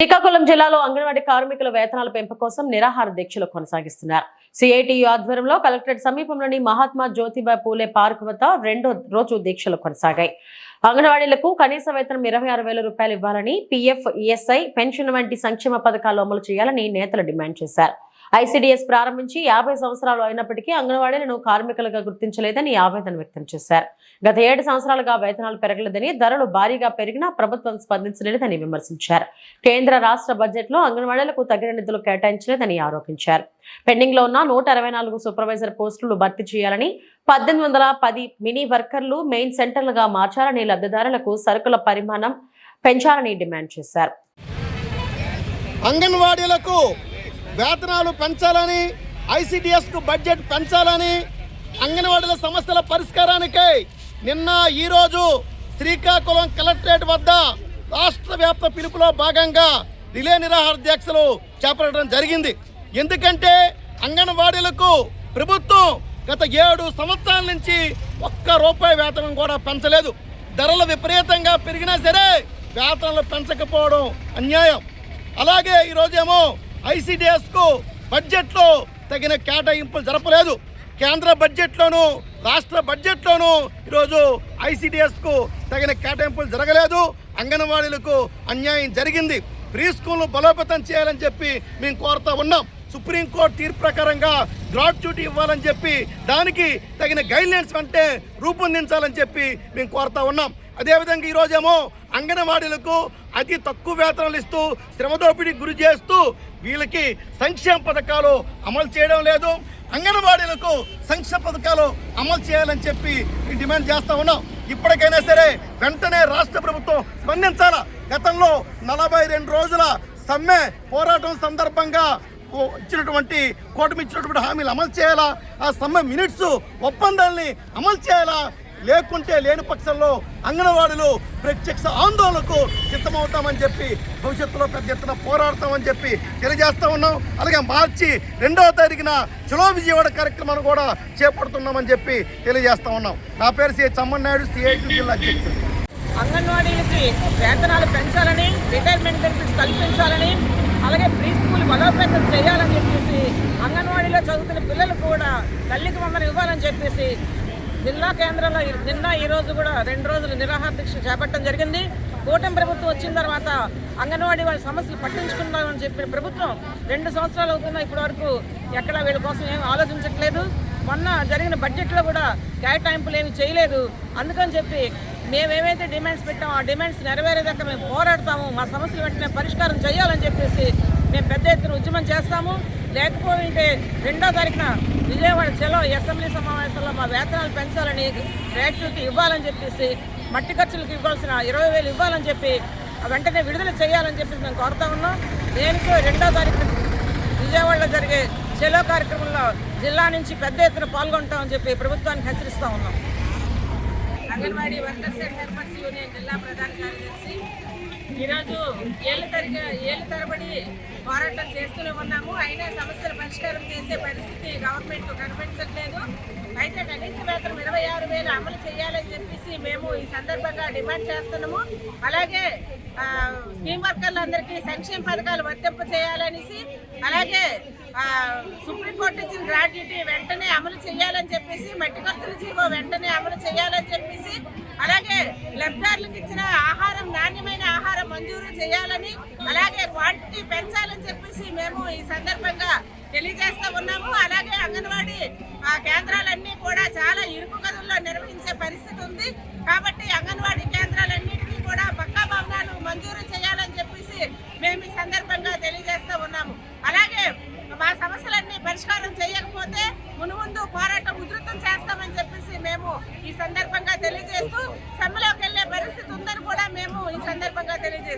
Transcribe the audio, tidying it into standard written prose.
శ్రీకాకుళం జిల్లాలో అంగన్వాడీ కార్మికుల వేతనాల పెంపు కోసం నిరాహార దీక్షలు కొనసాగిస్తున్నారు. సిఐటియు ఆధ్వర్యంలో కలెక్టరేట్ సమీపంలోని మహాత్మా జ్యోతిబా పూలే పార్క్ వద్ద రెండో రోజు దీక్షలు కొనసాగాయి. అంగన్వాడీలకు కనీస వేతనం 26,000 రూపాయలు ఇవ్వాలని, పీఎఫ్, ఈఎస్ఐ, పెన్షన్ వంటి సంక్షేమ పథకాలు అమలు చేయాలని నేతలు డిమాండ్ చేశారు. ఐసీడీఎస్ ప్రారంభించి 50 సంవత్సరాలు అయినప్పటికీ అంగన్వాడీలను కార్మికులుగా గుర్తించలేదని ఆవేదన వ్యక్తం చేశారు. గత 7 సంవత్సరాలుగా వేతనాలు పెరగలేదని, ధరలు భారీగా పెరిగినా ప్రభుత్వం స్పందించలేదని విమర్శించారు. కేంద్ర రాష్ట్ర బడ్జెట్లో అంగన్వాడీలకు తగిన నిధులు కేటాయించలేదని ఆరోపించారు. పెండింగ్ లో ఉన్న 124 సూపర్వైజర్ పోస్టులు భర్తీ చేయాలని, 1810 మినీ వర్కర్లు మెయిన్ సెంటర్లుగా మార్చాలని, లబ్ధిదారులకు సరుకుల పరిమాణం పెంచాలని డిమాండ్ చేశారు. అంగన్వాడీలకు వేతనాలు పెంచాలని, ఐసీడీఎస్కు బడ్జెట్ పెంచాలని, అంగన్వాడీల సమస్యల పరిష్కారానికై నిన్న ఈరోజు శ్రీకాకుళం కలెక్టరేట్ వద్ద రాష్ట్ర వ్యాప్త పిలుపులో భాగంగా రిలే నిరాహార దీక్షలు చేపట్టడం జరిగింది. ఎందుకంటే అంగన్వాడీలకు ప్రభుత్వం గత 7 సంవత్సరాల నుంచి ₹1 వేతనం కూడా పెంచలేదు. ధరలు విపరీతంగా పెరిగినా సరే వేతనాలు పెంచకపోవడం అన్యాయం. అలాగే ఈరోజేమో ఐసీడీఎస్కు బడ్జెట్లో తగిన కేటాయింపులు జరపలేదు. కేంద్ర బడ్జెట్లోనూ రాష్ట్ర బడ్జెట్లోనూ ఈరోజు ఐసీడీఎస్కు తగిన కేటాయింపులు జరగలేదు. అంగన్వాడీలకు అన్యాయం జరిగింది. ప్రీ స్కూల్ను బలోపేతం చేయాలని చెప్పి మేము కోరుతా ఉన్నాం. సుప్రీంకోర్టు తీర్పు ప్రకారంగా గ్రాట్యుటీ ఇవ్వాలని చెప్పి దానికి తగిన గైడ్లైన్స్ అంటే రూపొందించాలని చెప్పి మేము కోరుతా ఉన్నాం. అదేవిధంగా ఈరోజేమో అంగన్వాడీలకు అతి తక్కువ వేతనాలు ఇస్తూ శ్రమదోపిడీకి గురి చేస్తూ వీళ్ళకి సంక్షేమ పథకాలు అమలు చేయడం లేదు. అంగన్వాడీలకు సంక్షేమ పథకాలు అమలు చేయాలని చెప్పి డిమాండ్ చేస్తూ ఉన్నాం. ఇప్పటికైనా సరే వెంటనే రాష్ట్ర ప్రభుత్వం స్పందించాలా. గతంలో 42 రోజుల సమ్మె పోరాటం సందర్భంగా ఇచ్చినటువంటి కూటమి ఇచ్చినటువంటి హామీలు అమలు చేయాలా, ఆ సమ్మె మినిట్స్ ఒప్పందాలని అమలు చేయాలా. లేకుంటే లేని పక్షంలో అంగన్వాడీలు ప్రత్యక్ష ఆందోళనకు సిద్ధమవుతామని చెప్పి భవిష్యత్తులో పెద్ద ఎత్తున పోరాడతామని చెప్పి తెలియజేస్తా ఉన్నాం. అలాగే మార్చి 2వ తారీఖున చలో విజయవాడ కార్యక్రమాన్ని కూడా చేపడుతున్నామని చెప్పి తెలియజేస్తా ఉన్నాం. నా పేరు సి చమ్మన్నాయుడు, సిఐటి జిల్లా అధ్యక్షుడు. అంగన్వాడీలకి వేతనాలు పెంచాలని, రిటైర్మెంట్ బెనిఫిట్స్ కల్పించాలని, అలాగే ప్రీ స్కూల్ బలోపేతం చేయాలని చెప్పేసి, అంగన్వాడీలో చదువుతున్న పిల్లలు కూడా తల్లికి వందనం ఇవ్వాలని చెప్పేసి జిల్లా కేంద్రంలో నిన్న ఈరోజు కూడా 2 రోజులు నిరాహార దీక్ష చేపట్టడం జరిగింది. కూటమి ప్రభుత్వం వచ్చిన తర్వాత అంగన్వాడీ వాళ్ళ సమస్యలు పట్టించుకుంటామని చెప్పిన ప్రభుత్వం 2 సంవత్సరాలు అవుతున్నా ఇప్పటి వరకు ఎక్కడ వీళ్ళ కోసం ఏమి ఆలోచించట్లేదు. మొన్న జరిగిన బడ్జెట్లో కూడా కేటాయింపులు ఏమి చేయలేదు. అందుకని చెప్పి మేమేమైతే డిమాండ్స్ పెట్టామో ఆ డిమాండ్స్ నెరవేరేదాకా మేము పోరాడతాము. మా సమస్యలు వెంటనే పరిష్కారం చేయాలని చెప్పేసి మేము పెద్ద ఎత్తున ఉద్యమం చేస్తాము. లేకపోతే 2వ తారీఖున విజయవాడ చలో అసెంబ్లీ సమావేశంలో మా వేతనాలు పెంచాలని, గ్రాట్యుటీ ఇవ్వాలని చెప్పేసి, మట్టి ఖర్చులకు ఇవ్వాల్సిన 20,000 ఇవ్వాలని చెప్పి వెంటనే విడుదల చేయాలని చెప్పి మేము కోరుతా ఉన్నాం. దేనికి 2వ తారీఖున విజయవాడలో జరిగే చలో కార్యక్రమంలో జిల్లా నుంచి పెద్ద ఎత్తున పాల్గొంటామని చెప్పి ప్రభుత్వానికి హెచ్చరిస్తూ ఉన్నాం. Anganwadi workers and helpers union జిల్లా ప్రధాన కార్యదర్శి. ఈరోజు ఏళ్ళ తరబడి పోరాటం చేస్తూనే ఉన్నాము. అయినా సమస్యలు పరిష్కారం చేసే పరిస్థితి గవర్నమెంట్ కనిపించట్లేదు. అయితే కనీస వేతనం 26,000 అమలు చేయాలని చెప్పేసి మేము ఈ సందర్భంగా డిమాండ్ చేస్తున్నాము. అలాగే స్కీమ్ వర్కర్లందరికీ సంక్షేమ పథకాలు వర్తింప చేయాలనేసి, అలాగే సుప్రీంకోర్టు ఇచ్చిన గ్రాట్యుటీ వెంటనే అమలు చేయాలని చెప్పేసి, మట్టి ఖర్చుల జీవో వెంటనే అమలు చేయాలని చెప్పేసి, అలాగే లబ్ధిదారులకు ఇచ్చిన ఆహారం నాణ్యమైన ఆహారం మంజూరు చేయాలని, అలాగే క్వాంటిటీ పెంచాలని చెప్పేసి మేము ఈ సందర్భంగా తెలియజేస్తూ ఉన్నాము. అలాగే అంగన్వాడీ కేంద్రాలన్నీ కూడా చాలా ఇరుకు గదుల్లో నిర్వహించే పరిస్థితి ఉంది. కాబట్టి అంగన్వాడీ కేంద్రాలన్నింటినీ కూడా పక్కా భవనాలు మంజూరు చేయాలని చెప్పేసి మేము ఈ సందర్భంగా తెలియజేస్తూ ఉన్నాము. అలాగే మా సమస్యలన్నీ పరిష్కారం చేయకపోతే మునుముందు పోరాటం ఉధృతం చేస్తామని చెప్పేసి మేము ఈ సందర్భంగా తెలియజేస్తూ సమ్మెలోకి వెళ్ళే పరిస్థితి ఉందని కూడా మేము ఈ సందర్భంగా తెలియజేస్తాం.